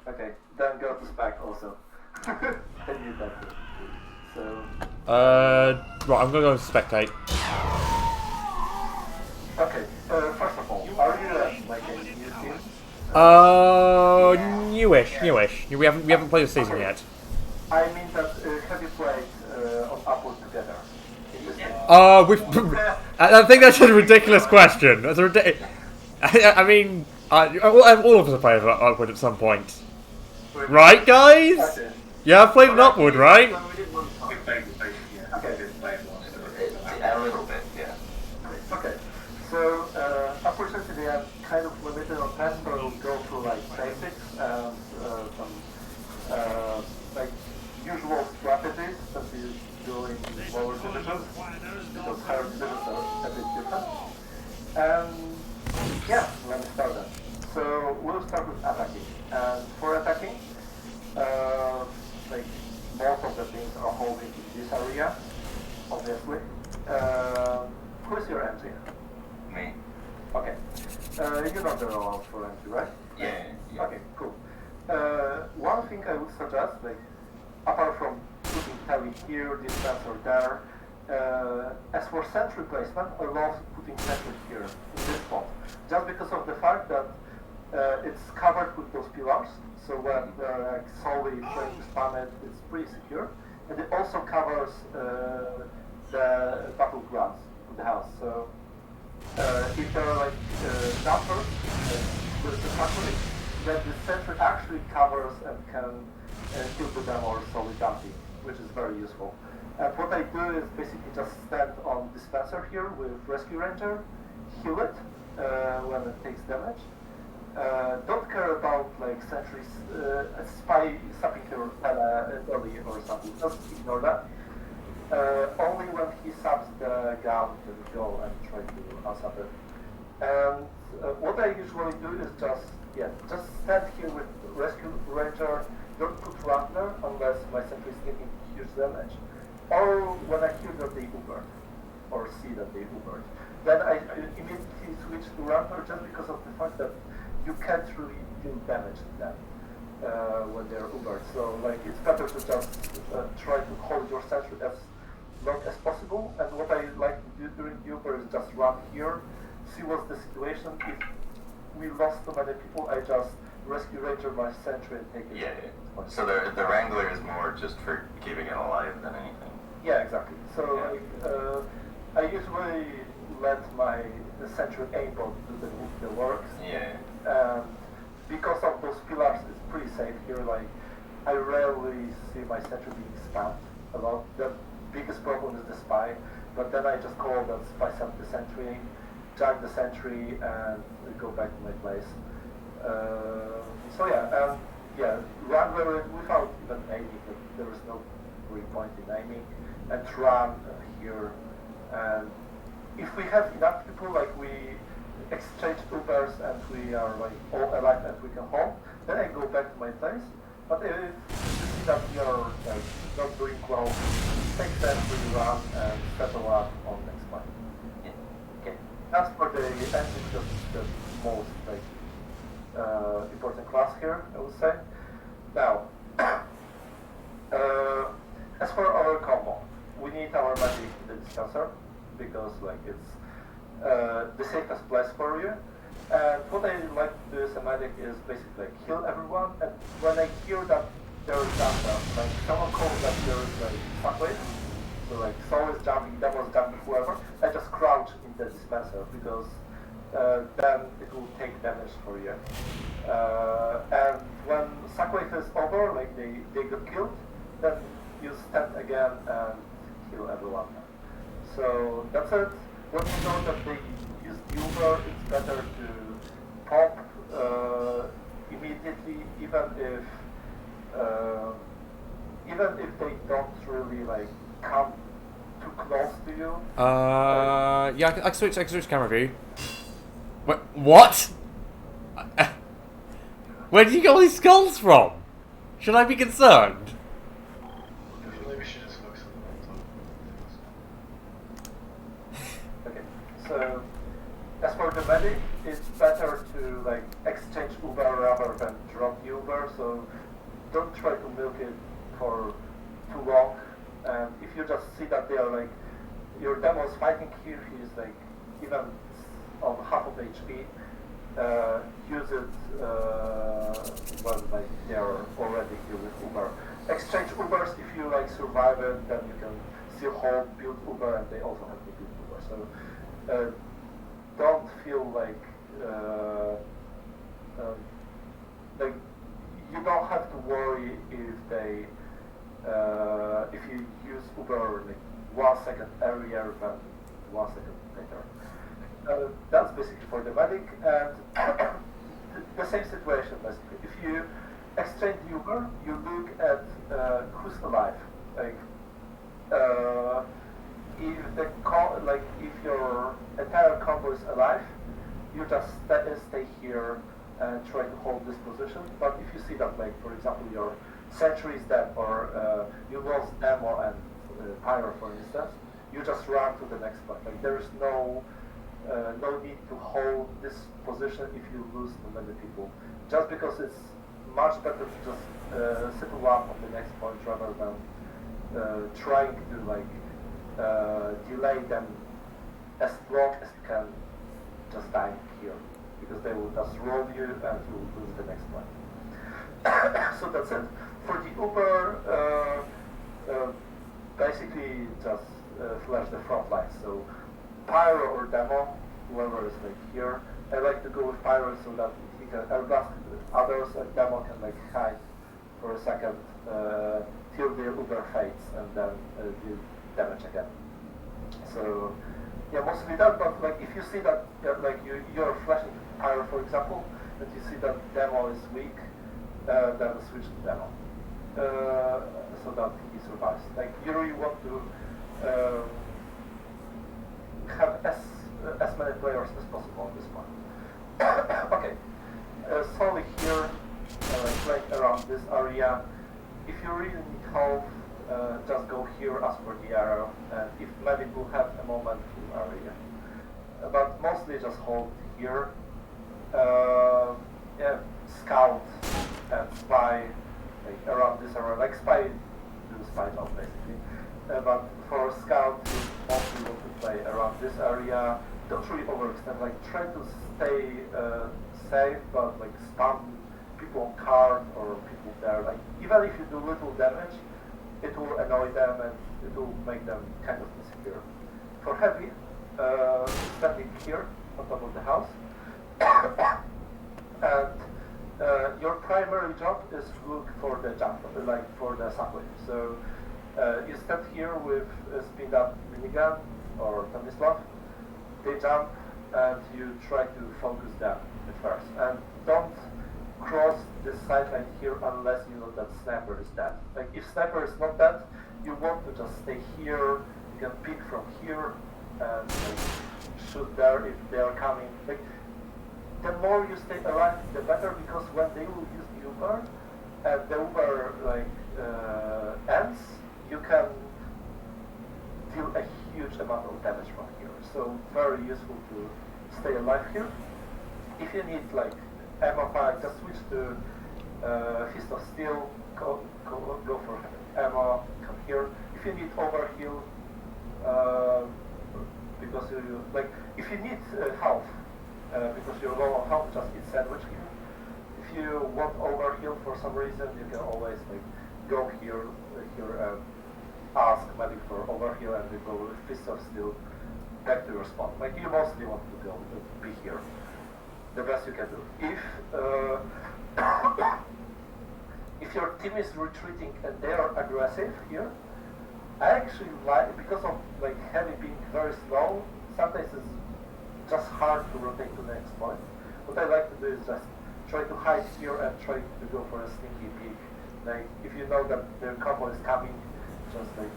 Okay, then go to spec also. I need that too. So. Right, I'm gonna go spectate. Okay, first of all, are you like a new team? Newish. We haven't played a season Okay, yet. I mean that have you played on Upward together in this game? We've. I think that's a ridiculous question. That's a I mean, all of us have played Upward at some point, right, guys? Okay. Yeah, I've played an Okay. Upward, right? So we did one talk. Yeah, Okay. we did play it once. A little bit, yeah. Okay. So unfortunately I'm kind of limited on time, so I'll go through like basics and some like usual strategies that we do in lower divisions because higher divisions are a bit different. And yeah, let me start then. So we'll start with attacking. And for attacking, like most of the things are holding in this area, obviously. Who's your MG? Me. Okay. You know the rollout for MG, right? Yeah. Okay, cool. One thing I would suggest, like, apart from putting heavy here, distance or there, as for sentry placement, I love putting sentry here, in this spot. Just because of the fact that it's covered with those pillars, so when they're like solely trying to spam it, it's pretty secure. And it also covers the battlegrounds of the house. So if there are like jumpers, there's a factory, then the sentry actually covers and can kill the demo or solid jumping, which is very useful. And what I do is basically just stand on dispenser here with rescue ranger, heal it when it takes damage. Don't care about like sentries, spy something here early or something, just ignore that. Only when he subs the gun then go and try to unsub it. And what I usually do is just stand here with rescue ranger, don't put Wrangler unless my sentry is taking huge damage. Or when I hear that they Ubered, or see that they Ubered, then I immediately switch to Wrangler just because of the fact that you can't really deal damage to them when they're Ubered. So like it's better to just try to hold your sentry as long as possible. And what I like to do during the Uber is just run here, see what's the situation. If we lost too many people, I just rescue ranger my sentry and take it. Yeah. So the Wrangler is more just for keeping it alive than anything. Yeah, exactly. So like, I usually let my sentry aimbot do the work. Yeah. Because of those pillars, it's pretty safe here. Like I rarely see my sentry being spammed a lot. The biggest problem is the spy, but then I just call that spy sent the sentry, jack the sentry, and go back to my place. So Wrangler without even aiming, there is no real point in aiming, and run here. And if we have enough people, like we exchange Ubers and we are like all alive and we can hold, then I go back to my place. But if you see that we are like not doing well, take that we run and settle up on next point. Yeah. Okay. As for the engine, just the most like important class here, I would say. Now, as for our combo, we need our magic in the dispenser because like it's the safest place for you. And what I like to do as a medic is basically like heal everyone. And when I hear that there is jumper, like someone calls that there is like pathways, so like someone is jumping, devil's jumping, whoever, I just crouch in the dispenser because then it will take damage for you. And when Sackwave is over, like they got killed, then you stand again and heal everyone. So that's it. When you know that they use Uber, it's better to pop immediately, even if they don't really like come too close to you. Yeah, I can switch camera view. What? Where did you get all these skulls from? Should I be concerned? Maybe we should just focus on Okay, so as for the medic, it's better to like exchange Uber rather than drop you Uber, so don't try to milk it for too long. And if you just see that they are like, your demo is fighting here, he's like even on half of HP, use it when like they are already here with Uber. Exchange Ubers if you like survive it, then you can still hold build Uber, and they also have to build Uber. So don't feel like you don't have to worry if they if you use Uber like 1 second earlier than 1 second later. That's basically for the medic, and the same situation basically. If you exchange the Uber, you look at who's alive. Like if your entire combo is alive, you just stay here and try to hold this position. But if you see that, like for example, your sentry is dead, or you lost ammo and pyro, for instance, you just run to the next point. Like there is no need to hold this position if you lose too many people. Just because it's much better to just settle up on the next point rather than trying to like delay them as long as you can, just dying here, because they will just roll you and you will lose the next point. So that's it. For the Uber, basically just flash the front line. So pyro or demo, whoever is like here. I like to go with pyro so that he can airblast others, and demo can like hide for a second till the Uber fades, and then do damage again. So yeah, mostly that. But like if you see that like you're flashing pyro, for example, and you see that demo is weak, then switch to demo so that he survives. Like you really want to have as many players as possible on this one. Okay, slowly here, like around this area. If you really need help, just go here, ask for the arrow, and if medic will have a moment to area. But mostly just hold here. Yeah, scout and spy like around this area. Like spy, do spy job basically. But for scout, you mostly want to play around this area. Don't really overextend. Like try to stay safe, but like spam people on card or people there. Like even if you do little damage, it will annoy them and it will make them kind of insecure. For heavy, standing here on top of the house, and your primary job is to look for the jump, like for the subway. So you stand here with a speed up minigun or Tomislav. They jump and you try to focus them at first. And don't cross this sideline here unless you know that sniper is dead. Like if sniper is not dead, you want to just stay here. You can pick from here and like, shoot there if they are coming. Like the more you stay alive, the better, because when they will use the Uber and the Uber like ends, you can deal a huge amount of damage from here. So very useful to stay alive here. If you need like ammo pack, just switch to Fist of Steel, go for ammo, come here. If you need overheal, because you like, if you need health, because you're low on health, just eat sandwich here. If you want overheal for some reason, you can always like go here and ask medic for overheal, and you go with Fist of Steel back to your spot. Like you mostly want to go to be here. The best you can do. If your team is retreating and they are aggressive here, I actually like, because of like heavy being very slow, sometimes it's just hard to rotate to the next point. What I like to do is just try to hide here and try to go for a sneaky peek. Like if you know that the combo is coming, just like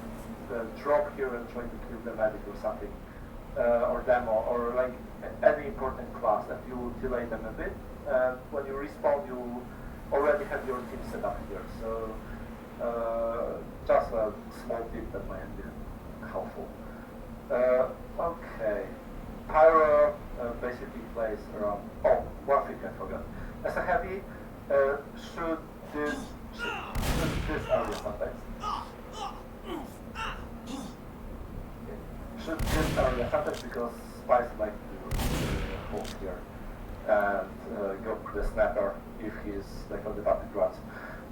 drop here and try to kill the medic or something, or demo, or like any important class, and you will delay them a bit. And when you respawn, you already have your team set up here. So just a small tip that might be helpful. Okay, Pyro basically plays around. Oh, one thing I forgot. As a heavy, shoot this area sometimes. Shoot this area sometimes because spies like to hold here and go for the snapper if he's like on the battleground.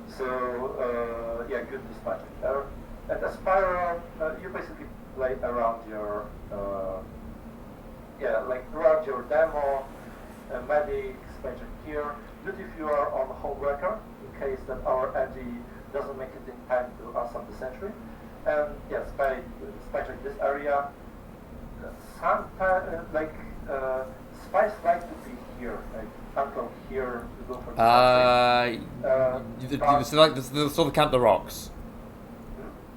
So yeah, good dispatch there. And as Pyro, you basically play around your yeah, like around your demo, medic, magic here. Good if you are on Homebreaker in case that our Angie doesn't make it in time to answer the sentry. And yeah, spy check this area. Sometimes spies like to be here, like until here to go for the they'll sort of camp the rocks.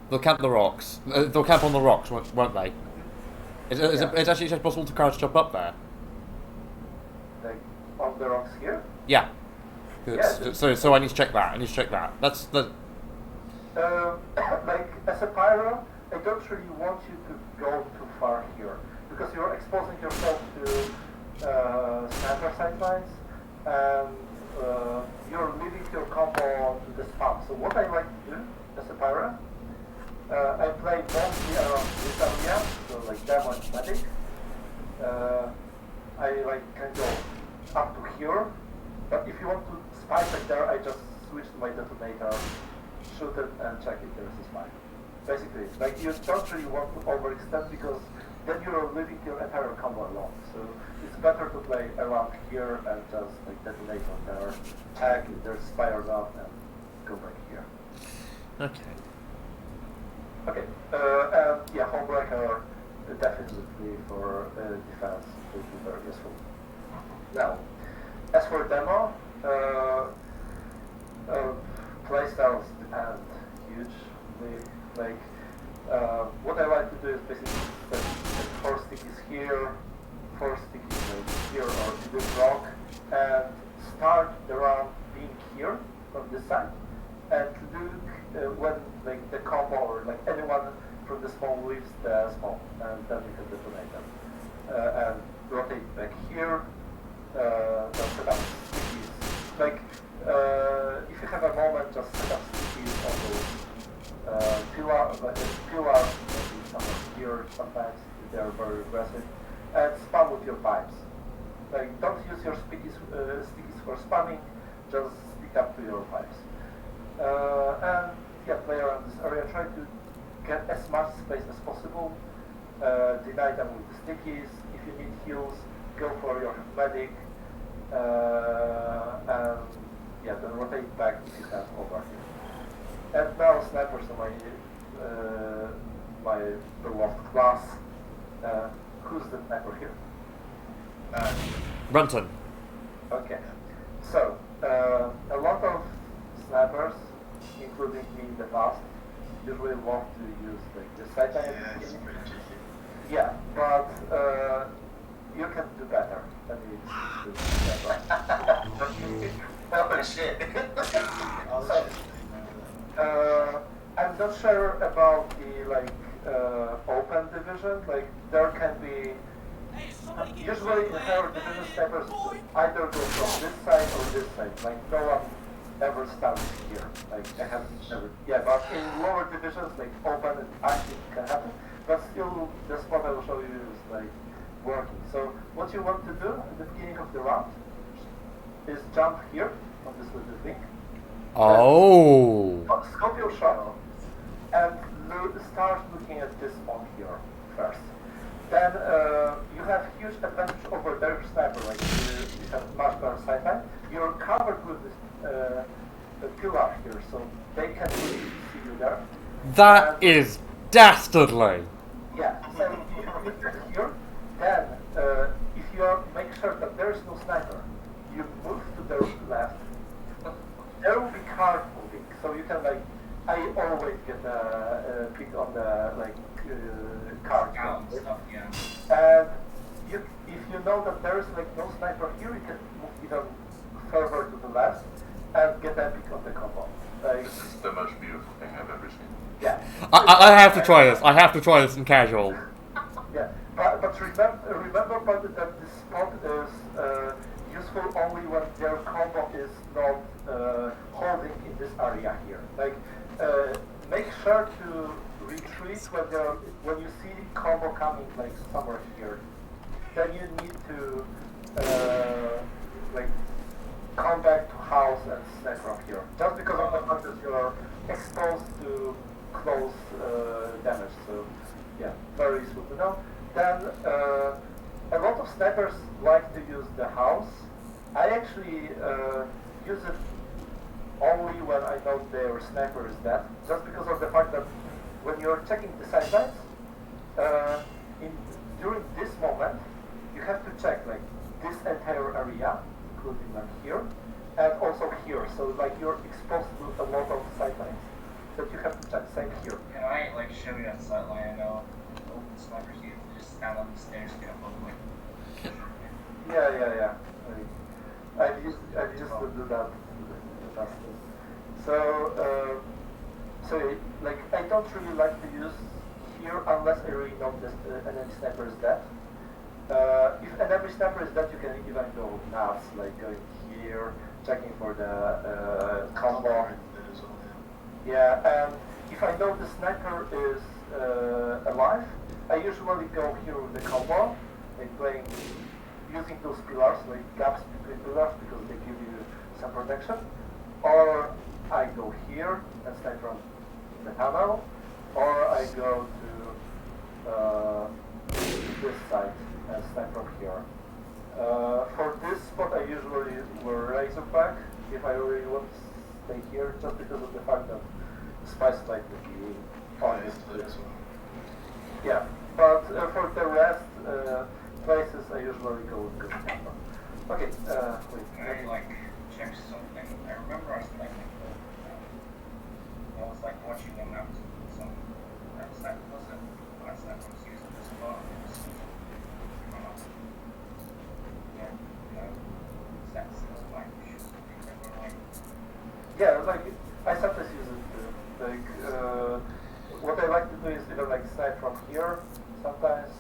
They'll camp the rocks. They'll camp on the rocks, won't they? It's actually possible to crouch jump up there. like on the rocks here. Yeah. Yeah. So I need to check that. That's the. Like as a pyro, I don't really want you to go too far here because you're exposing yourself to sniper sightlines and you're leaving your combo to the spam. So what I like to do as a pyro, I play mostly around this area, so like demo and medic. I like can go up to here, but if you want to spy back there, I just switch to my detonator, shoot it, and check if there is a spy. Basically, like you don't really want to overextend because then you're leaving your entire combo alone. So it's better to play around here and just like detonate on there, check if there's spy or not, and go back here. Okay. Okay, and yeah, Homebreaker definitely for defense will be very useful. Now, as for demo, playstyles depend hugely. Like, what I like to do is basically set 4 stickies here, 4 stickies like here or in this rock, and start the round being here from this side, and to do when like the combo or like anyone from the spawn leaves the spawn, and then we can detonate them. And rotate back here, then set up stickies. Like, if you have a moment, just set up stickies on those pillars, maybe somewhere here sometimes, if they are very aggressive, and spam with your pipes. Like, don't use your stickies for spamming, just stick up to your pipes. And yeah, play around this area, try to get as much space as possible, deny them with the stickies. If you need heals, go for your medic, and yeah, then rotate back if you have over here. And now snipers are my beloved class. Who's the sniper here? Runton. Okay, so a lot of snipers, including me in the past, usually want to use like the sight line. Yeah, it's pretty cheeky. Yeah, but you can do better than you do that. Oh shit. I'm not sure about the like open division. Like there can be usually in our division snipers either go from this side or this side. Like no one ever stands here. Like I have never. Yeah, but in lower divisions like open it actually can happen. But still, the spot I will show you is like working. So what you want to do at the beginning of the round is jump here on this little thing. Oh. Scope your shot and start looking at this one here first. Then you have huge advantage over their sniper. Like you have much better sight line. You're covered with this pillar here, so they can really see you there. That is dastardly. Yeah, so you get here, then if you make sure that there is no sniper, you move to the left. There will be cars moving, so you can like, I always get a pick on the like car stuff, yeah. and if you know that there is like no sniper here, you can move even further to the left and get a pick on the combo. Like, This is the most beautiful thing I've ever seen. yeah. I have to try this. I have to try this in casual. Yeah, but remember that this spot is useful only when their combo is not holding in this area here. Like, make sure to retreat when you see combo coming like somewhere here. Then you need to like come back to house and snap from here. Just because of the fact that you're exposed to close damage. So yeah, very useful to know. Then a lot of snipers like to use the house. I actually use it only when I know their sniper is dead, just because of the fact that when you're checking the sidelines, during this moment, you have to check like this entire area, including like here, and also here. So like you're exposed to a lot of sidelines that you have to check. Same here. And I ain't like show you that sightline. I know open snipers you just stand on the stairs, get up all the way. Yeah. I used to do that in the past. So like I don't really like to use here unless I really know this enemy sniper is dead. If an enemy sniper is dead, you can even go nuts, like going here, checking for the combo. Yeah, and if I know the sniper is alive, I usually go here with the combo, like playing using those pillars, like gaps between pillars, because they give you some protection. Or I go here and snipe from the tunnel, or I go to this side and snipe from here. For this spot, I usually wear Razorback if I really want to stay here, just because of the fact that Spice Light would be honest. Yeah, but for the rest places, I usually go with good camera. Okay, wait. I like check something. I remember I was like, I was like watching them out. Some that was it. Last time I was using this bar. Yeah, like I sometimes use it too. Like what I like to do is either like snipe from here, sometimes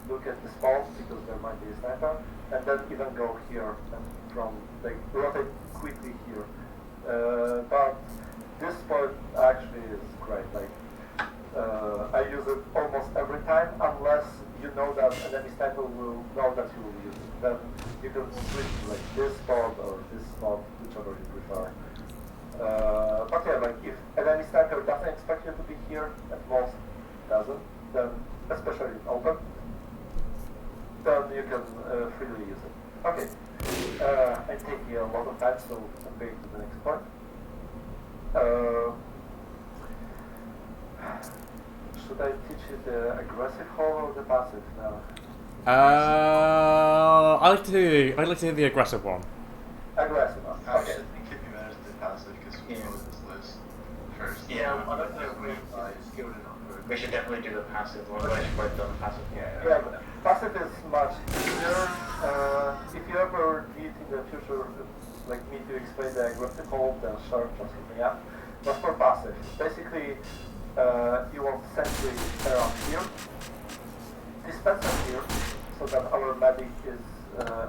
look at the spawns because there might be a sniper, and then even go here and from like rotate quickly here. But this spot actually is great. Like I use it almost every time unless you know that enemy sniper will know that you will use it. Then you can switch to like this spot or this spot, whichever you prefer. But yeah, like if enemy sniper doesn't expect you to be here, at most doesn't, then especially in open, then you can freely use it. Okay, I'm taking a lot of time, so I'm going to the next point. Should I teach you the aggressive haul or the passive now? I'd like to hear the aggressive one. Aggressive one. I Okay. should think it'd be better to do passive because we know this list first. Yeah, I don't know if we skilled enough. We should definitely do the passive one. I should both done the passive one. Yeah, but passive is much easier. If you ever need in the future, like me to explain the aggressive hold, then sure, just hit me up. But for passive, basically, you want sentry around here, dispenser here, so that our medic is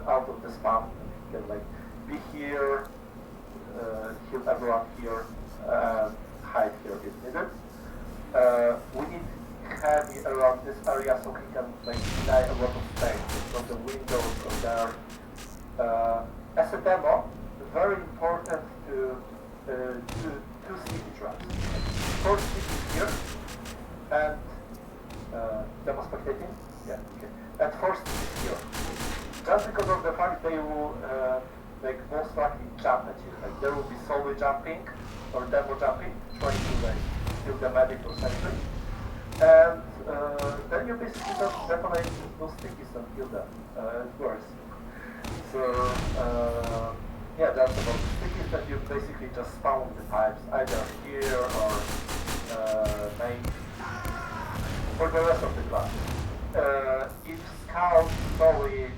out of the spam and can like be here, heal everyone here, hide here if needed. We need heavy around this area so he can like deny a lot of space from the windows or there. As a demo, very important to do two sneaky traps. First sneaky here and demo spectating. Yeah, okay. And first here. Just because of the fact they will like most likely jump at you. Like there will be solo jumping or demo jumping, trying to like kill the medic or sentry. And then you basically just detonate those stickies and kill them. It works. So yeah, that's about the stickies that you basically just spawn the pipes either here or main for the rest of the class. If scout solely,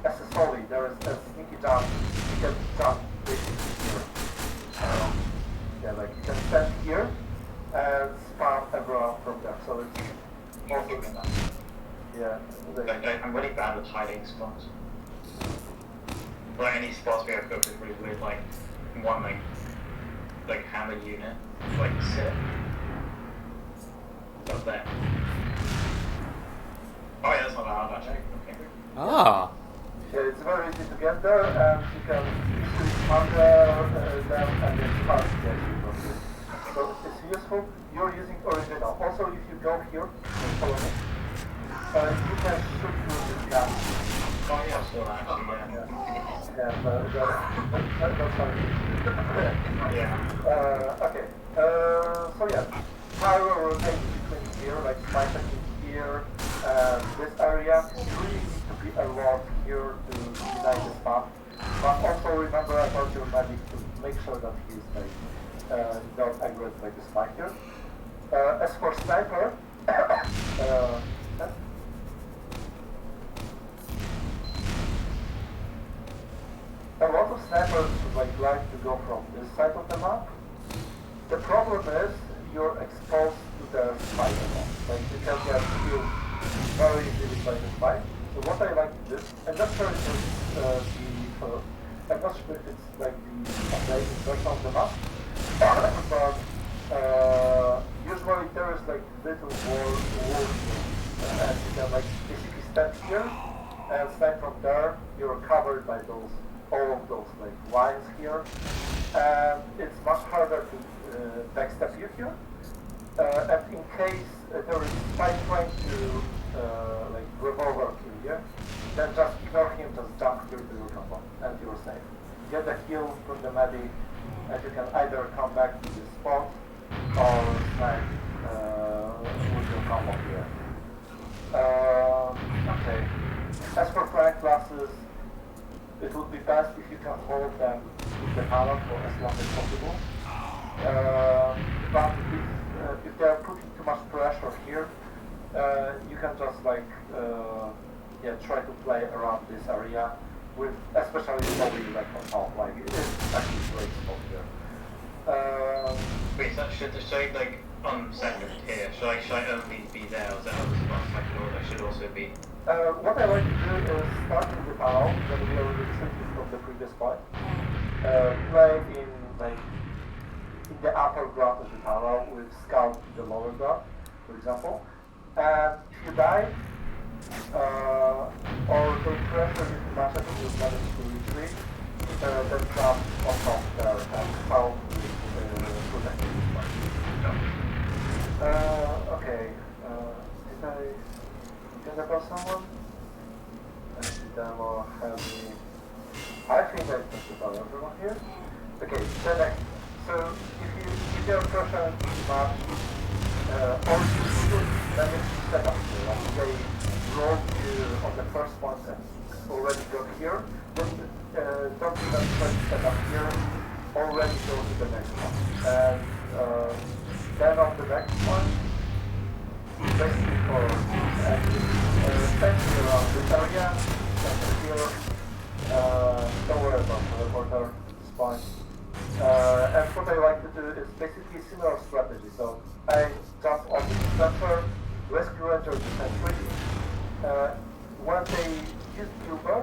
as a solely, there is a sneaky jump, you can jump basically here. Yeah, like you can stand here and spam everyone from there. So it's also enough. Yeah. I'm really bad with hiding spots. Like any spots we have to go through really weird, like one like hammer unit, like sit. Up there. Oh yeah, that's not hard actually. Okay. Ah. Yeah, it's very easy to get there, and you can easily smuggle them and then start getting from this. So it's useful. You're using original. Also, if you go here, follow me, you can shoot through this gap. Oh yeah, so actually, Yeah, that's funny. yeah. Okay. So yeah, pyro rotates between here, like spy technique here, and this area. You really need to be alert here to deny the spam. But also remember about your magic to make sure that he's like not aggressed by the spy here. As for sniper, a lot of snipers like to go from this side of the map. The problem is you're exposed to the spy level. Like you can get killed very easily by the spy. So what I like to do, I'm not sure if it's I'm not sure if it's like the updated version of the map, but usually there is like little wall and you can like basically stand here and stand from there. You're covered by those all of those like lines here, and it's much harder to backstab you here. And in case there is spy trying to like revolver kill here, then just ignore him, just jump here to your combo, and you're safe. Get the heal from the medic, and you can either come back to this spot or snipe with your combo here. Okay. As for flank classes, it would be best if you can hold them with the hammer for as long as possible. But if they are putting too much pressure here, you can just like try to play around this area with, especially probably like on top. Like it is actually great spot here. Wait, so should like on second here? Should I only be there, or is there other spots I can order? Should also be. What I like to do is start in the panel that we are retreating from the previous point. Play in the upper ground of the panel with scout in the lower ground, for example. And if you die, or they pressure you too much and you manage to retreat, then jump on top there and help with protecting this point. Okay. Did I get about someone? Demo heavy. I think I touched about everyone here. Okay, the next. So if you're pressure much, or you should manage to set up here, like they roll you on the first one and already go here, then don't even try to set up here, already go to the next one. And then on the next one, basically for especially around this area, and here, don't worry about the reporter, it's fine. And what I like to do is basically similar strategy. So I jump on the center, rescue ranger the sentry. When they use Uber,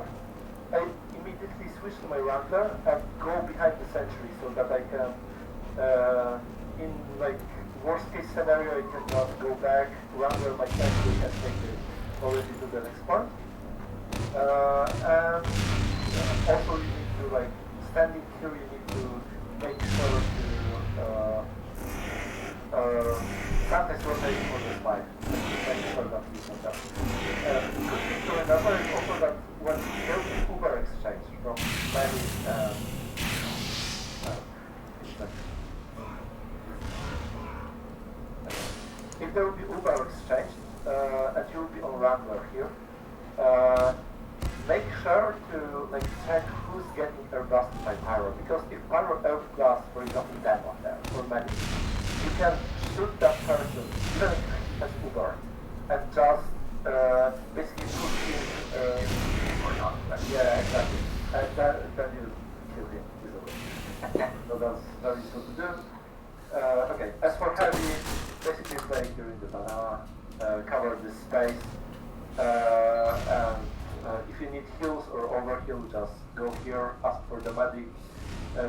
I immediately switch to my wrangler and go behind the sentry so that I can, in like worst case scenario, I can just go back, wrangler my sentry and take it already to the next point. And also you need to like standing here, you need to make sure to sometimes rotate for the spy. Make sure that you can that. Good thing to remember is also that when there is Uber exchange from many if there will be Uber exchange and you will be on Rambler here, make sure to like check who's getting airblasted by Pyro, because if Pyro airblasts, for example, that one there, or Medic, you can shoot that person, even if he has Uber, and just basically put him yeah, exactly. And then you kill him easily. So that's very easy to do. Okay, as for heavy, basically play during the banana, cover this space, and if you need heals or overheal, just go here, ask for the medic.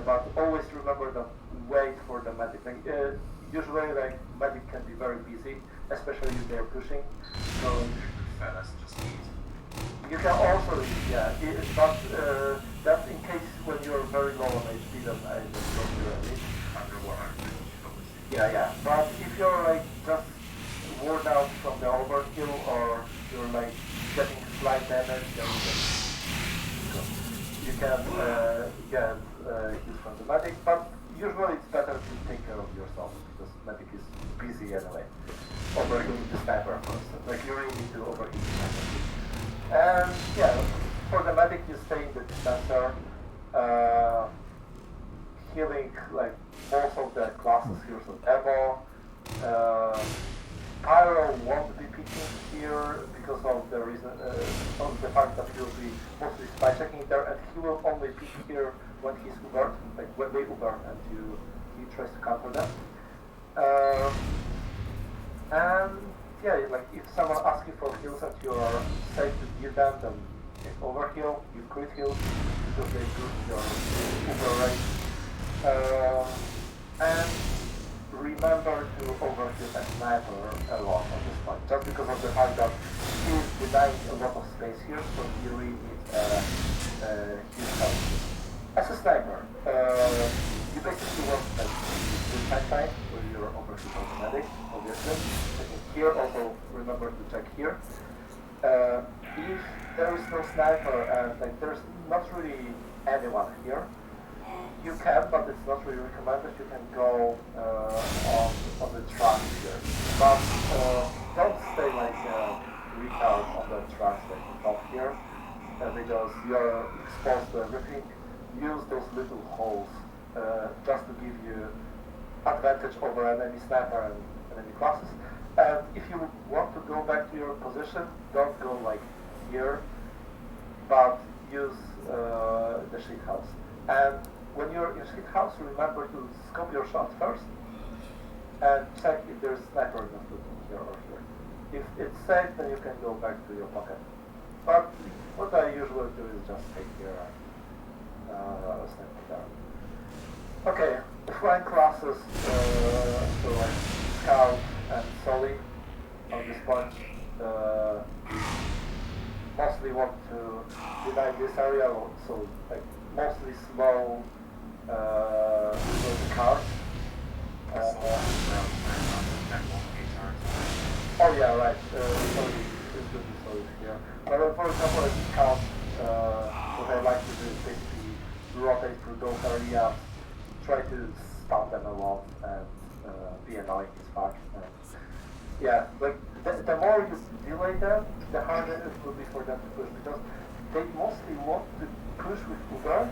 But always remember that wait for the medic. Usually, medic can be very busy, especially if they're pushing. So That's just easy. you can also, but that's in case when you're very low on HP, then I just don't do any. Under 100. Yeah. But if you're just worn out from the overkill or you're getting slight damage, then you can get heals from the medic. But usually it's better to take care of yourself because medic is busy anyway. Overhealing the sniper, for instance. You really need to overheal the sniper. And for the medic you stay in the dispenser, healing most of the classes here, so Evo. Pyro won't be picking here because of the reason of the fact that he will be mostly spy checking there, and he will only pick here when he's ubered, when they uber and he tries to counter them. And if someone asks you for heals and you are safe to give them, then you overheal, you crit heal because they boost your uber rate. And remember to overheal a sniper a lot on this point, just because of the fact that he's denying a lot of space here, so you really need huge help. As a sniper, you basically want to check time where you're overheal automatic, obviously. Checking here, also remember to check here. If there is no sniper and there's not really anyone here, you can, but it's not really recommended. You can go on the tracks here, but don't stay recount on the tracks top here, because you're exposed to everything. Use those little holes just to give you advantage over enemy sniper and enemy classes. And if you want to go back to your position, don't go here, but use the shit house. And when you're in shit house, remember to scope your shot first and check if there's sniper not looking here or here. If it's safe, then you can go back to your pocket. But what I usually do is just stay here and snipe it down. Okay, the flying classes, so Scout and Sully on this point, mostly want to deny this area, so mostly slow the cars. Oh yeah, right. Sorry, it's good to slow it here. But for example, as Scout, what I like to do is basically rotate through those areas, try to stop them a lot, and be annoying as fuck. The more you delay them, the harder it will be for them to push, because they mostly want to push with Uber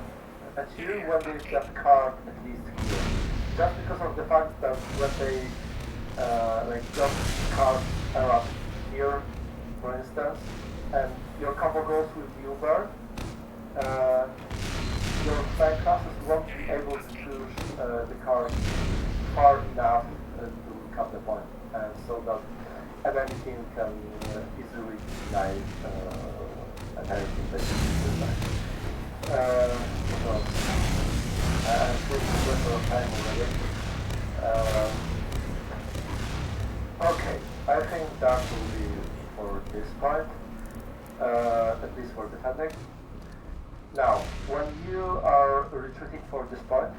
at you when they've got car at least here. Just because of the fact that when they just cars are up here, for instance, and your combo goes with the Uber, your side classes won't be able to push the car far enough to cut the point, and so that enemy team can easily deny attacking basically. I'm pretty little time already. Okay, I think that will be for this part, at least for defending. Now, when you are retreating for this point,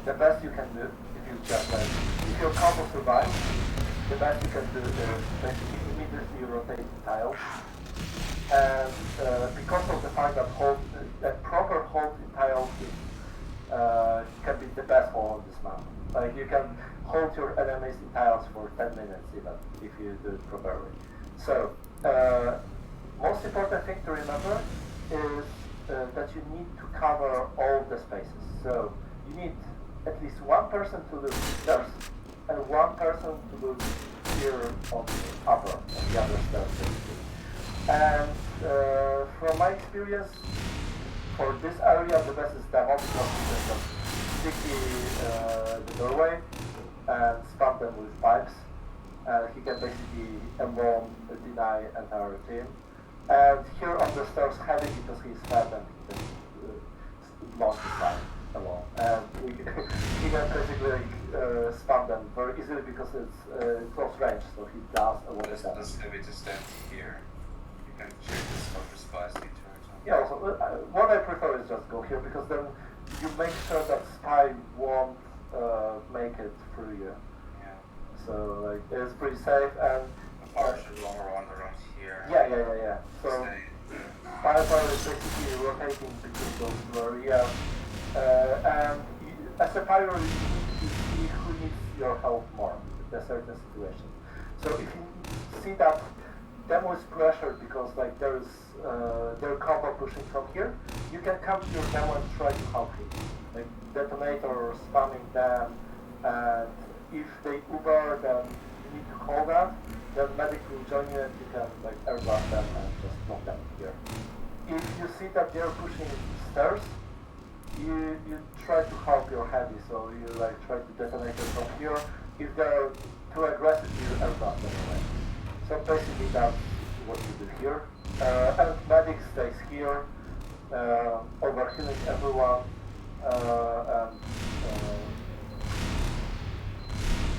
the best you can do, if your combo survives, the best you can do is basically immediately rotate the tiles. And because of the fact that proper hold in tiles can be the best hold on this map. You can hold your enemies in tiles for 10 minutes even, if you do it properly. So, most important thing to remember is that you need to cover all the spaces. So, you need at least one person to lose stairs, and one person to lose here on the upper, on the other stairs basically. And from my experience, for this area the best is demo, because you can just sticky the doorway and spam them with pipes. He can basically alone deny entire team. And here on the stairs heavy because he's fat and he can launch the side alone. And he can basically spam them very easily because it's close range, so he does a lot of damage. It's heavy to stand here. You can check this cover spice feature. Yeah, also, what I prefer is just go here because then you make sure that spy won't make it through you. Yeah. So like it's pretty safe and The power should roll around here. yeah. So Stay. firepower is basically rotating between those two areas. And as a pyro, you need to see who needs your help more in a certain situation. So if you see that demo is pressured because like their combo pushing from here, you can come to your demo and try to help him. Like detonator spamming them, and if they Uber, then you need to call that. Then medic will join you and you can like airblast them and just block them here. If you see that they're pushing stairs, you try to help your heavy, so you like try to detonate them from here. If they're too aggressive, you airblast them away. So basically that's what you do here. And medic stays here, overhealing everyone, and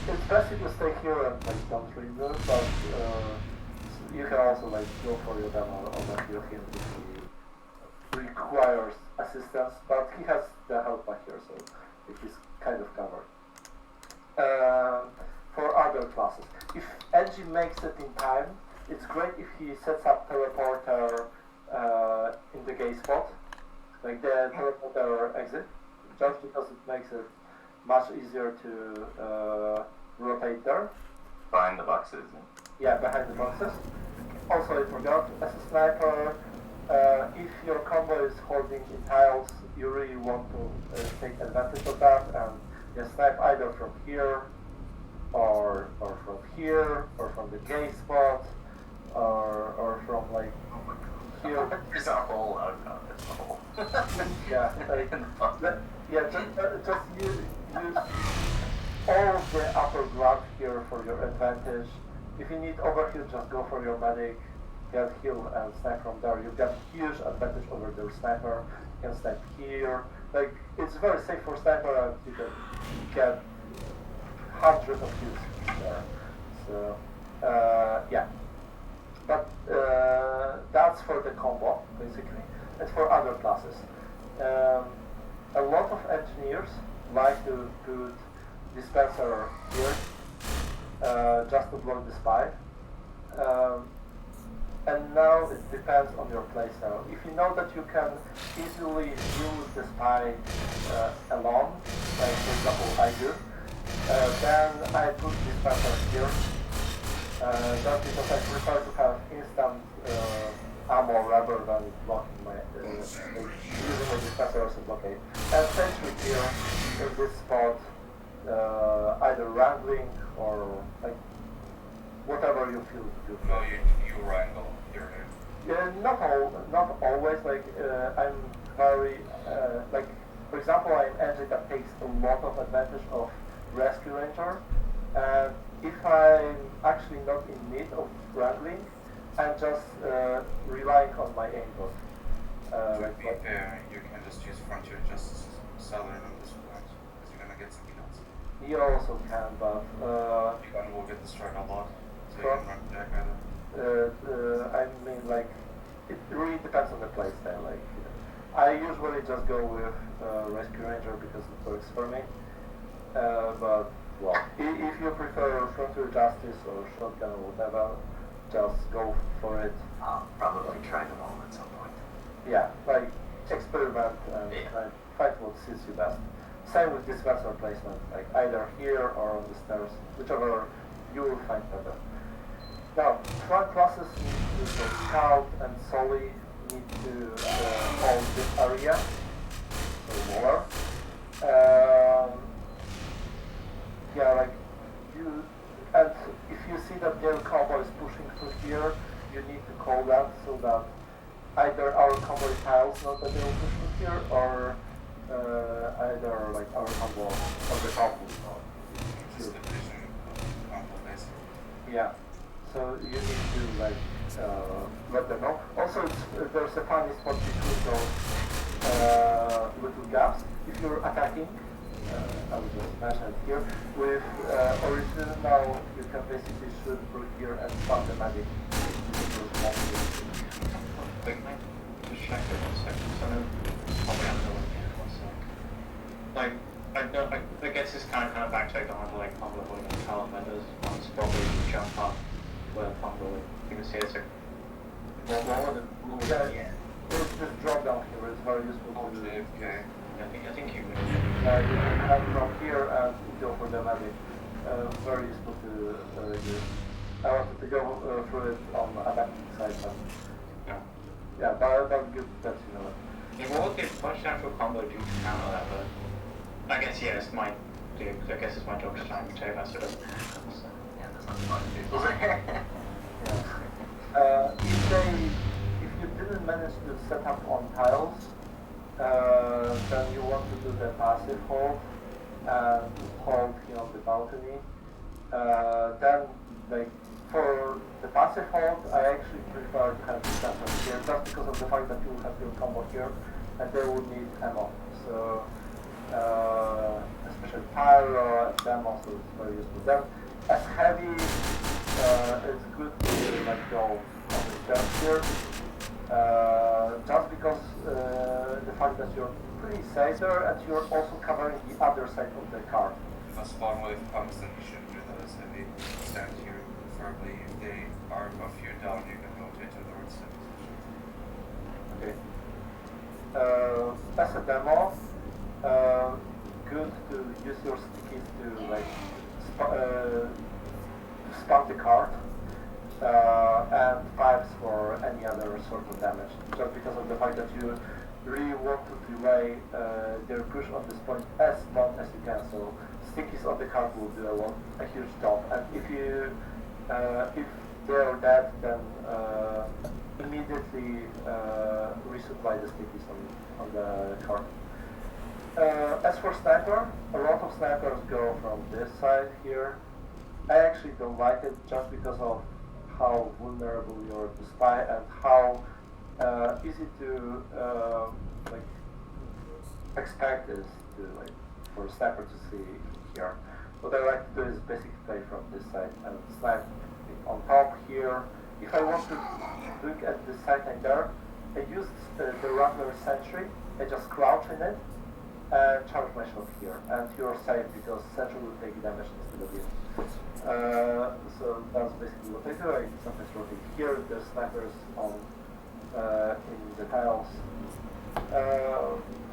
it's best if you stay here and like don't really move, but you can also like go for your demo overheal him if he requires assistance, but he has the help back here, so it is kind of covered. For other classes, if Edgy makes it in time, it's great if he sets up teleporter in the gate spot, like the teleporter exit, just because it makes it much easier to rotate there. Behind the boxes. Yeah, behind the boxes. Also, I forgot, as a sniper, if your combo is holding in tiles, you really want to take advantage of that and just snipe either from here, or from here, or from the gate spot, or from like here. There's a hole out of this hole. Yeah, just use all of the upper ground here for your advantage. If you need overheal, just go for your medic, get heal and snipe from there. You've got huge advantage over their sniper. You can snipe here. Like, it's very safe for sniper and you can get hundreds of kills there. So, yeah. But that's for the combo, basically. And for other classes. A lot of engineers like to put dispenser here just to block the spy. And now it depends on your playstyle. If you know that you can easily use the spy alone, like for example I do, then I put dispenser here. Just because I prefer to have instant ammo rather than blocking my using the dispenser as a blockade. And sentry here in this spot, either wrangling or like whatever you feel to do. No, you wrangle. Yeah, not always. Like I'm very like for example, I'm engine that takes a lot of advantage of rescue ranger, and if I'm actually not in need of wrangling, I'm just relying on my aimbot. To be fair, you can just use frontier just southern on this point, because you're gonna get some kills. You also can, but You can will get destroyed a lot, so you can run back either. I mean, like, it really depends on the playstyle. Like, I usually just go with Rescue Ranger because it works for me. But, well, if you prefer Frontier Justice or Shotgun or whatever, just go for it. I'll probably try them all at some point. Yeah, like, experiment and find what suits you best. Same with dispenser placement, like either here or on the stairs, whichever you will find better. Now, front classes need to go Scout and Solly need to hold this area, so more. Yeah, like you, and if you see that their combo is pushing through here, you need to call that so that either our combo is tiles, not that they will push through here, or either like our combo on the top will not. Just the vision of combo basically. Yeah. So you need to like let them know. Also, there's a funny spot between those little gaps. If you're attacking, I will just mention it here, with original, you can basically shoot through here and spam the magic. Quick, mate. Just check it 1 second. So I know probably have no one here. 1 sec. Like, I guess this kind of backtrack onto like combo holding and talent vendors. One's probably jump up where combo. You can see it's a Yeah. There's this drop down here. It's very useful to do. Okay. I think you You can come from here and go for the magic. Very useful to do. I wanted to go through it on attacking side, but yeah, that's good that you know it. Yeah, what would the punch down for combo do to counter that? But I guess yeah, it's my dude. I guess it's my job to try and take that sort of. Yeah, that's not fun to do. If you didn't manage to set up on tiles, then you want to do the passive hold and hold here on the balcony. Then, like, for the passive hold, I actually prefer to have the sensor here just because of the fact that you will have your combo here and they will need ammo. So, especially pyro and ammo, so it's very useful. Then, as heavy, it's good to like go on the turn here. Just because the fact that you're pretty safe there and you're also covering the other side of the card. If a spawn wave comes, then you shouldn't do that as heavy. Stand here, preferably. If they are above you down, you can rotate to the right side. Okay. As a demo, good to use your stickies to like spam the card. And pipes for any other sort of damage, just because of the fact that you really want to delay their push on this point as long as you can. So stickies on the card will do a huge job, and if they are dead, then immediately resupply the stickies on the card. As for sniper, a lot of snipers go from this side here. I actually don't like it just because of how vulnerable you are to spy and how easy to like expect this to like for a sniper to see here. What I like to do is basically play from this side and snipe on top here. If I want to look at the side and there, I use the Rattler Sentry. I just crouch in it and charge my shot here, and you're safe because Sentry will take damage instead of you. So that's basically what I do. I sometimes rotate here. There's snipers on in the tiles.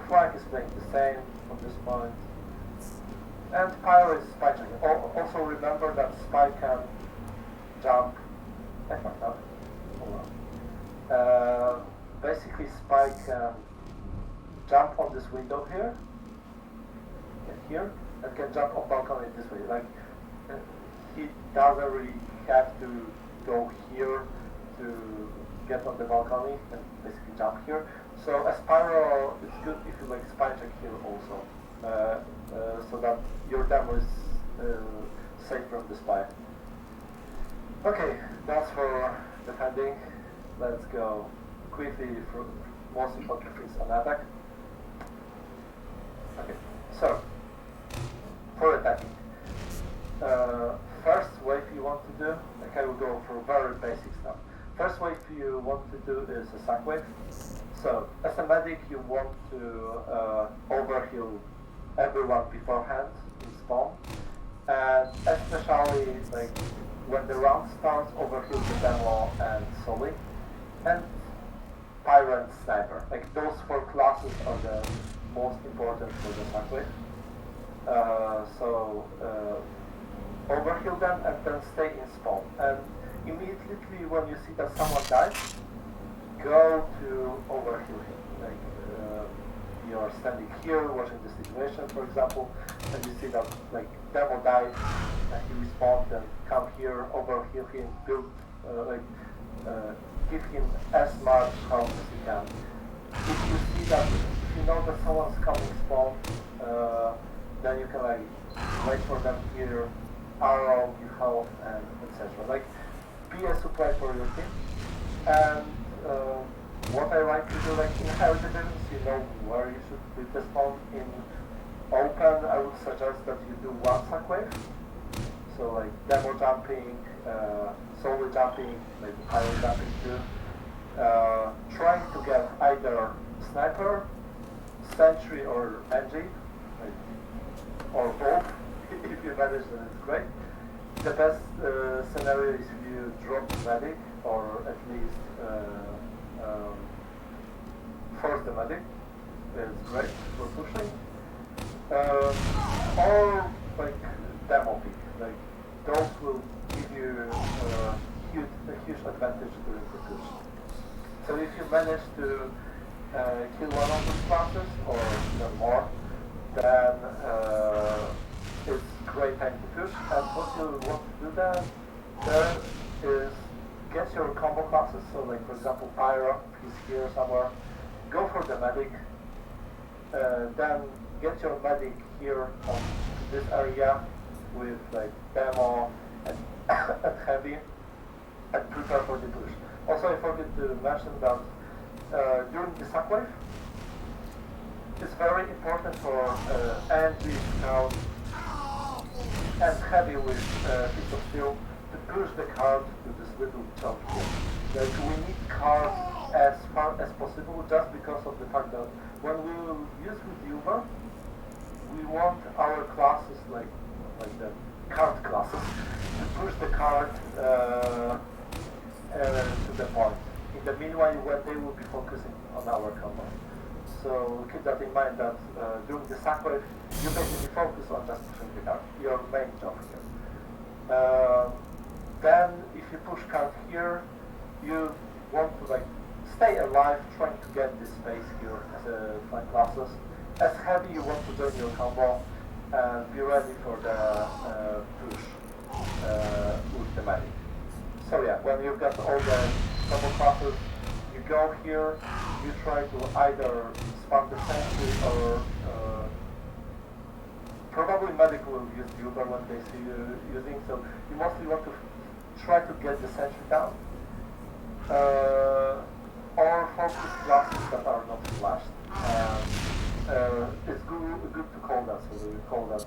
Flank is playing the same from this point. And Pyro is spy checking. Also remember that Spy can jump. I fucked up. Hold on. Basically Spy can jump on this window here. Here. And can jump on balcony this way. Like he doesn't really have to go here to get on the balcony and basically jump here. So as Pyro, it's good if you like spy check here also, so that your demo is safe from the spy. Okay, that's for defending. Let's go quickly through most important things on attack. Okay, so for attacking. First wave you want to do, like I will go for very basic stuff. First wave you want to do is a sack wave. So as a medic you want to overheal everyone beforehand in spawn. And especially like when the round starts, overheal the demo and Soli. And Pyro and Sniper. Like those 4 classes are the most important for the sack wave. Overheal them and then stay in spawn. And immediately when you see that someone dies, go to overheal him. Like you are standing here watching the situation, for example, and you see that like demo died and he respawned, then come here, overheal him, build give him as much health as you can. If you see that, if you know that someone's coming spawn, then you can like wait for them here, arrow, give health, and etc. Like be a supply for your team. And what I like to do, like in higher divisions, you know where you should put the spawn. In open, I would suggest that you do one sack wave. So like demo jumping, solo jumping, maybe higher jumping too. Trying to get either sniper, sentry, or NG, like, or both. If you manage, then it's great. The best scenario is if you drop the medic, or at least force the medic. It's great for pushing. Or like demo pick. Like those will give you a huge advantage during the push. So if you manage to kill one of those classes or even more, then it's great time to push. And what you want to do there is get your combo classes. So like for example Pyro, he's here somewhere. Go for the medic. Then get your medic here on this area with like demo and, and heavy, and prepare for the push. Also, I forgot to mention that during the sack wave, it's very important for NG scout and heavy with piece of steel to push the card to this little chunk here. Like we need card as far as possible, just because of the fact that when we will use with Uber, we want our classes like the card classes to push the card to the point. In the meanwhile, when they will be focusing on our combo. So keep that in mind that during the sack wave, you basically focus on just pushing the card, your main job here. Then if you push card here, you want to like stay alive, trying to get this space here as a flank classes. As heavy, you want to join your combo and be ready for the push with the medic. So yeah, when you've got all the combo classes, you go here, you try to either spam the sentry or probably medic will use the Uber when they see you using, so you mostly want to try to get the sentry down. Or focus classes that are not flashed. It's good to call that, so we call that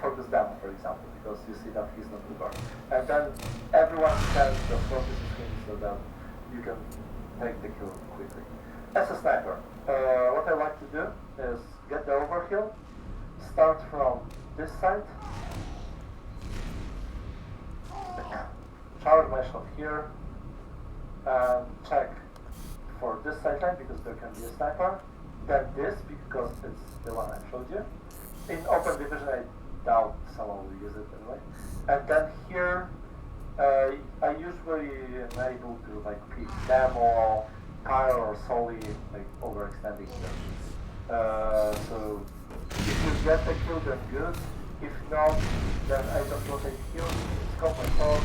focus demo, for example, because you see that he's not Uber. And then everyone can just focus him so that you can take the kill quickly. As a sniper, what I like to do is get the overkill, start from this side, charge my shot here, and check for this sideline because there can be a sniper, then this because it's the one I showed you. In open division I doubt someone will use it anyway. And then here I usually am able to like pick demo, pyro or soli, like overextending them. So if you get the kill then good. If not, then I just rotate here, scope my shot,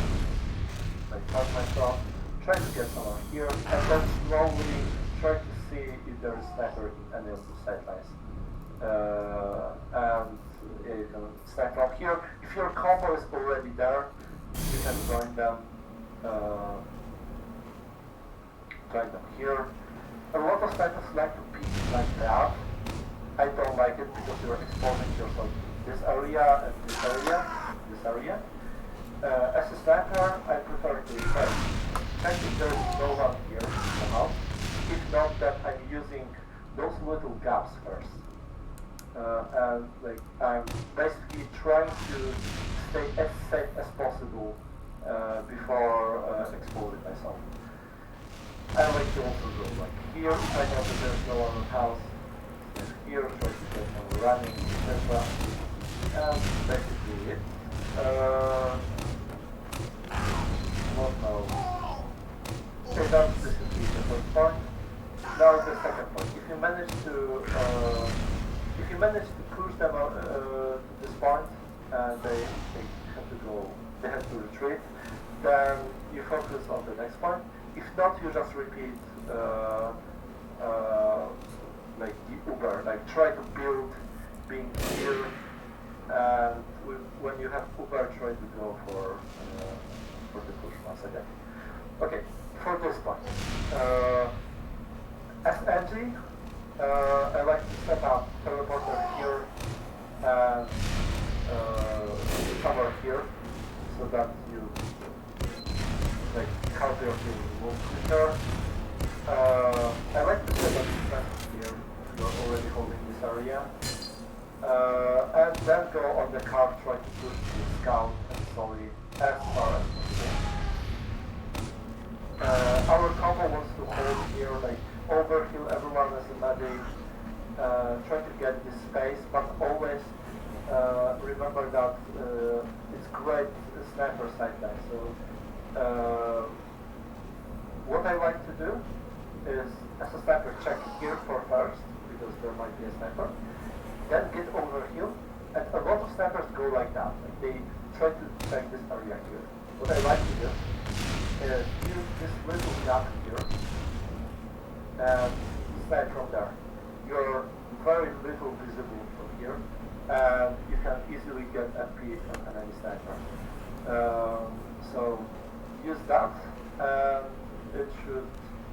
like charge my shot, try to get someone here, and then slowly try to see if there is sniper in any of the sidelines. And you can snipe from here. If your combo is already there, you can join them. Join them here. A lot of snipers like to peek like that. I don't like it because you're exposing yourself to this area and this area. As a sniper, I prefer to check if there is no one here in the house. If not, then I'm using those little gaps first. And like I'm basically trying to stay as safe as possible before exposing myself. I like to also go like here, if I know that there's no one in the house, then here, try to get someone running, etc. And basically it. What now? Okay, that's this is the first point. Now the second point. If you manage to push them to this point and they have to retreat, then you focus on the next point. If not, you just repeat like the Uber, like try to build being here, and when you have Uber, try to go for the push once again. Okay, for this point, as NG, I like to set up teleporter here and somewhere here, so that you like counter your move quicker. I like to set up defense here if you're already holding this area. And then go on the card, try to push the scout and solid as far as possible. Our combo wants to hold here, like overheal everyone as a medic, try to get this space, but always remember that it's great sniper sideline. So what I like to do is, as a sniper, check here for first, because there might be a sniper, then get overheal, and a lot of snipers go like that. Like they try to check this area here. What I like to do is use this little gap here and snipe from there. You're very little visible from here, and you can easily get FP from an enemy sniper. So use that, and it should.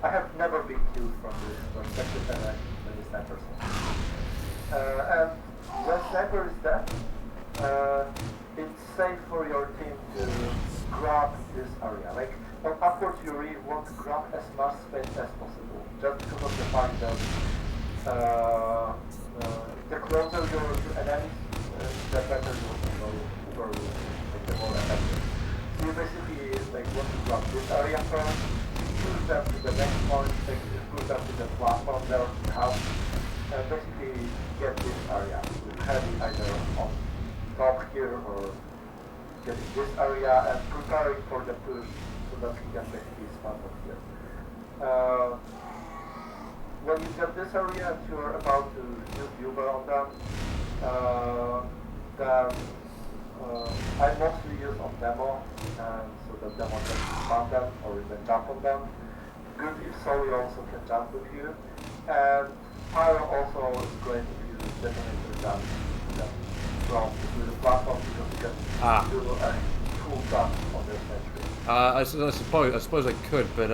I have never been killed from this perspective, and many snipers. And when sniper is dead, it's safe for your team to grab this area. Like on upward you really want to grab as much space as possible, just because of the fact that the closer you're to enemies, the better you will go over, like the more effective. So you basically like want to grab this area first, push them to the next point, like push them to the platform there in the house, and basically get this area with heavy either on top here or getting this area and preparing for the push so that he can basically spam from here. When you get this area and you're about to use the Uber on them, then I mostly use on demo, and so that demo can spam them or even jump on them. Good if Soli also can jump with you, and Pyro also is great if you detonator jump from the platform because you can do a full jump on their sentry. I suppose I could, but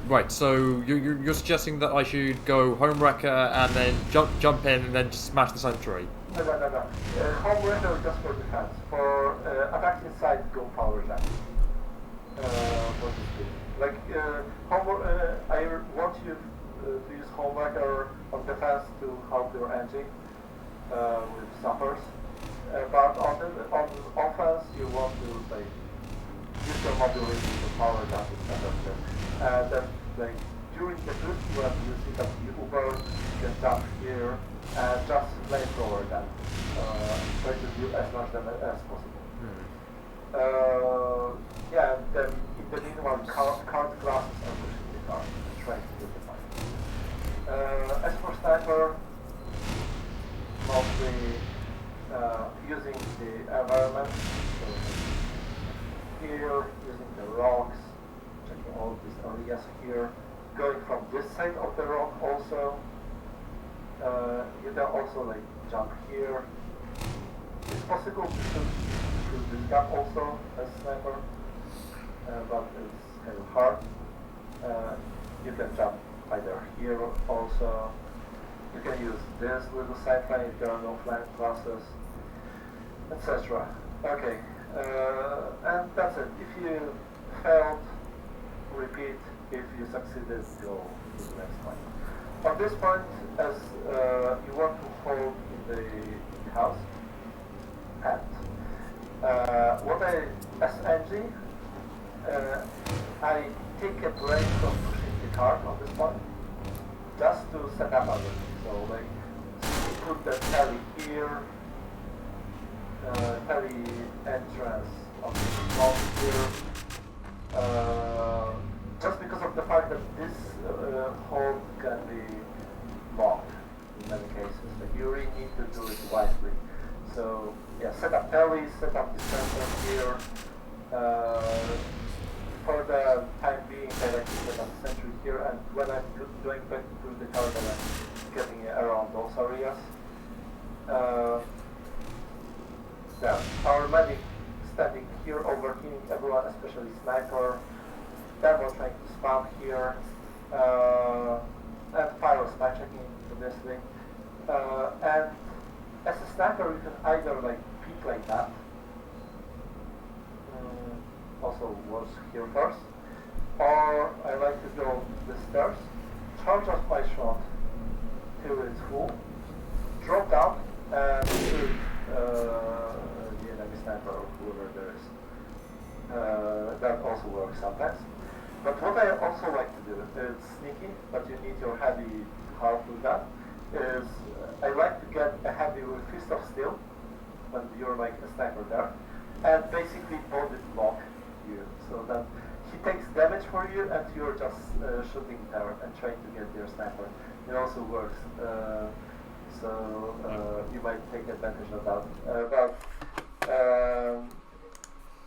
right. So you're suggesting that I should go home wrecker and then jump in and then just smash the sentry? No. Home wrecker just for defense. For attack inside, go power jump. For this thing. Like I want you to use home wrecker on defense to help your engine with suppers. But on offense, you want to like use your mobility to power jump instead of this. And then like during the boost, you have to use it as Uber, you can jump here and just flamethrower them. Try to do as much damage as possible. Yeah, and then in the meanwhile, card classes are pushing the card and trying to get the fight. As for sniper, mostly using the environment. So here, using the rocks, checking all these areas here. Going from this side of the rock also. You can also like jump here. It's possible to shoot through this gap also as sniper, but it's kind of hard. You can jump either here also. You can use this little side line if there are no flank classes, etc. Okay, and that's it. If you failed, repeat. If you succeeded, go to the next point. On this point, as you want to hold in the house, and what as NG, I take a break from pushing the card on this point, just to set up everything. So like, put the tally here, tally entrance of the box here. Just because of the fact that this hold can be blocked in many cases. Like you really need to do it wisely. So yeah, set up tallies, set up dispenser here. For the time being, I like to set up sentry here, and when I'm going back to the card, I'm getting around those areas. Yeah, our medic standing here overhealing everyone, especially sniper. demo trying to spam here, and pyro spy checking obviously. And as a sniper, you can either like peek like that. Also works here first. Or I like to go the stairs, charge off my shot till it's full, drop down, and shoot the enemy sniper or whoever there is. That also works sometimes. But what I also like to do, it's sneaky, but you need your heavy to help with that, is I like to get a heavy with Fist of Steel, when you're like a sniper there, and basically body block you, so that he takes damage for you and you're just shooting there and trying to get your sniper. It also works, so you might take advantage of that.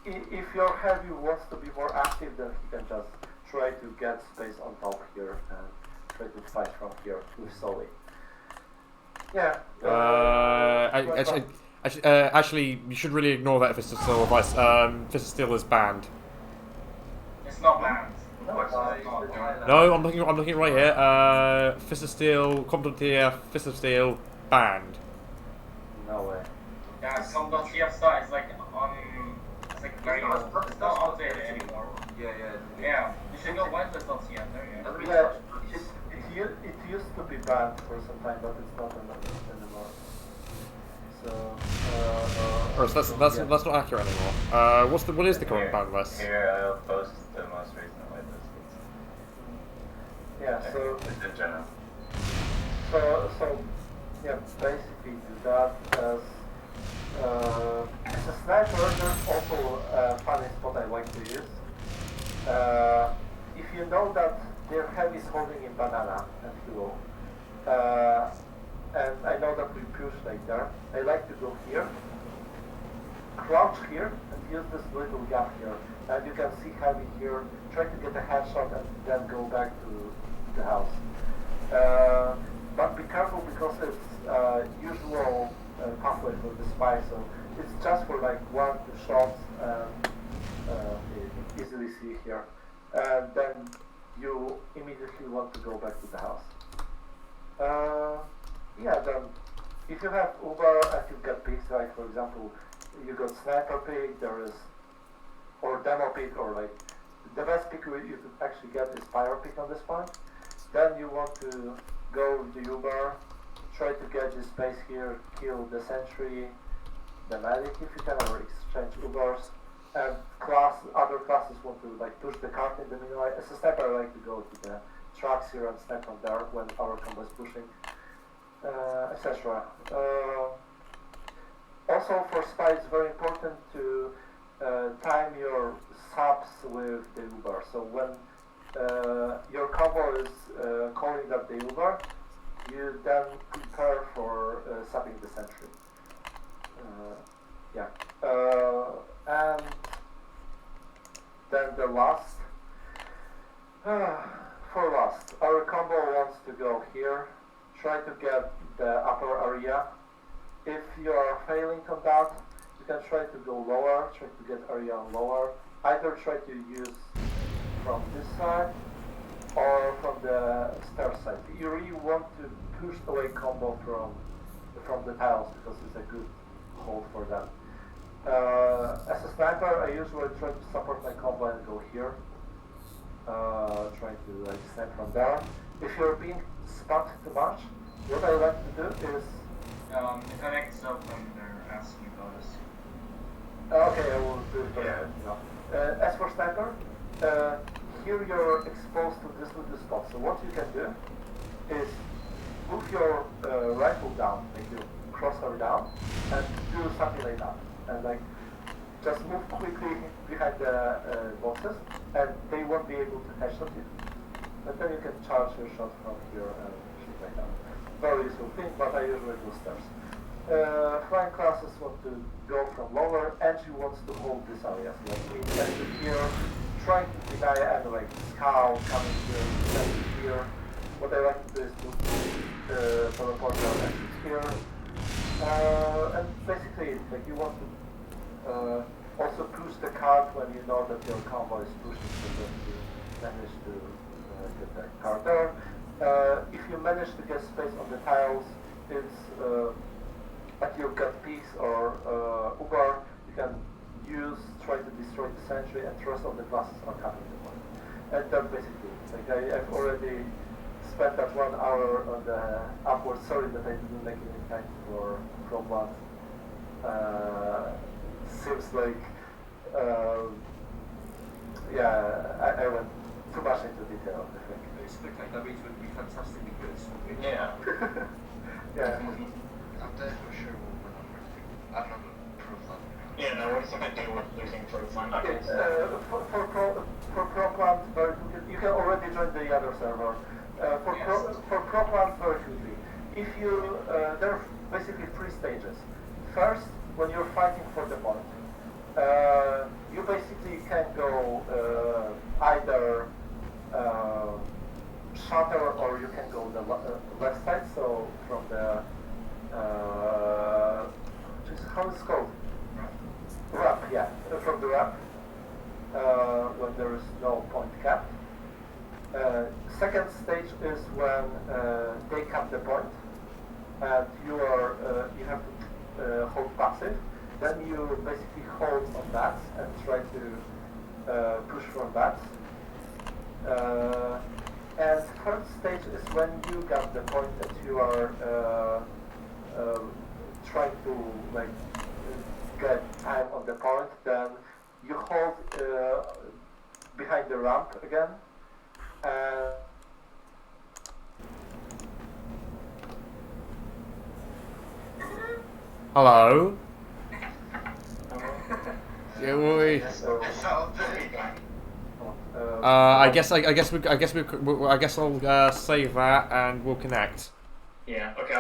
If your heavy wants to be more active, then he can just try to get space on top here and try to fight from here with Sully. Yeah. Actually, you should really ignore that Fist of Steel advice. Fist of Steel is banned. It's not banned. No, it's not. No, I'm looking right here. Fist of Steel, Combat TF, Fist of Steel, banned. No way. Yeah, some.tf style is like it's like very old. It's not updated anymore. Yeah, you should go whitelist.tf, there you go. Yeah, it used to be banned for some time, but it's not anymore. So, That's not accurate anymore. What is the current ban list? Here, I'll post the most recent whitelist. yeah, so, It's in general. so, yeah, basically do that as a sniper, there's also a funny spot I like to use. If you know that their heavy is holding in banana and fuel, and I know that we push like there, I like to go here, crouch here, and use this little gap here. And you can see heavy here, try to get a headshot and then go back to the house. But be careful because it's usual pathway for the spy, so it's just for like 1-2 shots and you easily see here. And then you immediately want to go back to the house. Yeah, then if you have Uber and you get picks, like for example, you got sniper pick, there is, or demo pick, or like the best pick you could actually get is pyro pick on this point. Then you want to go with the Uber, try to get the space here, kill the sentry, the medic if you can, or exchange Ubers. And other classes want to like push the cart in the middle. As a sniper, I like to go to the trucks here and snipe from there when our combo is pushing, etc. Also, for spy, it's very important to time your subs with the Uber. So when your combo is calling up the Uber, you then prepare for subbing the sentry. Yeah. And then the last, for last, our combo wants to go here, try to get the upper area. If you are failing on that, you can try to go lower, try to get area lower. Either try to use from this side or from the stair side. You really want to push away combo from the tiles because it's a good hold for them. As a sniper, I usually try to support my combo and go here. Trying to like snipe from there. If you're being spot too much, what I like to do is Connect up when they're asking about us. okay, I will do it. Yeah. As for sniper, here you're exposed to this little spot. So what you can do is move your rifle down, make your crosshair down, and do something like that. And like just move quickly behind the boxes, and they won't be able to headshot you. And then you can charge your shot from here and shoot like that. Very useful thing, but I usually do stairs. Flying classes want to go from lower, and you want to hold this area. So like me, exit here, trying to deny and like scout coming here, exit here. What I like to do is to teleport down exit here. And basically, like you want to also push the cart when you know that your combo is pushing to manage to get the car there. If you manage to get space on the tiles, it's at your gut piece or Uber, you can try to destroy the sentry and throw some of the glasses on top of the one. And that's basically it. Like I've already spent that 1 hour on the upward. Sorry that I didn't make any time for Pro One. Seems like, yeah, I went too much into detail, I think. Spectate damage would be fantastic because Yeah. Yeah. I'm definitely sure we'll win on Mercy. I'm not a proof on it. Yeah, no, what is it going to do with losing for fun? Okay, for ProPlant, you can already join the other server. For ProPlant, very quickly. If you, there are basically 3 stages. First, when you're fighting for the point, you basically can go either shutter or you can go the left side. So from the how it's called? Ramp, yeah, from the ramp when there is no point cap. Second stage is when they cap the point, and you have to hold passive. Then you basically hold on that and try to push from that. And third stage is when you got the point that you are trying to like get time on the point. Then you hold behind the ramp again. Hello. Yeah, we. I guess I'll save that and we'll connect. Yeah, okay.